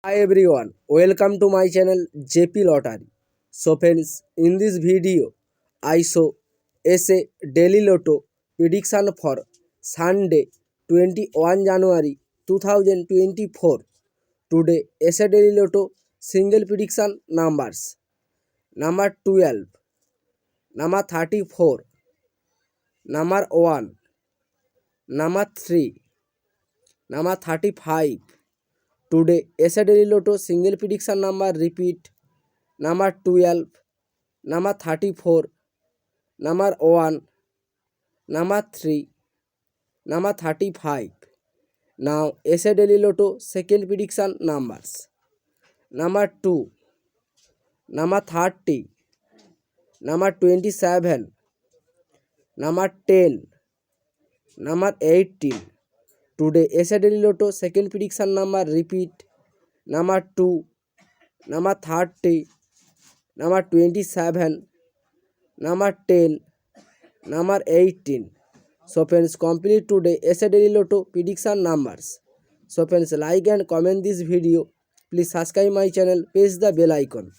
Hi everyone, welcome to my channel JP Lottery. So friends, in this video, I show a daily lotto prediction for Sunday 21 January 2024. Today, a daily lotto single prediction numbers. Number 12, number 34, number 1, number 3, number 35. Today, a daily lotto single prediction number repeat. Number 12, number 34, number 1, number 3, number 35. Now, SA Daily Lotto second prediction numbers. Number 2, number 30, number 27, number 10, number 18. Today, SA Daily Lotto second prediction number repeat. Number 2, number 30, number 27, number 10, number 18. So friends, complete today SA Daily Lotto prediction numbers. So friends, like and comment this video. Please subscribe my channel, press the bell icon.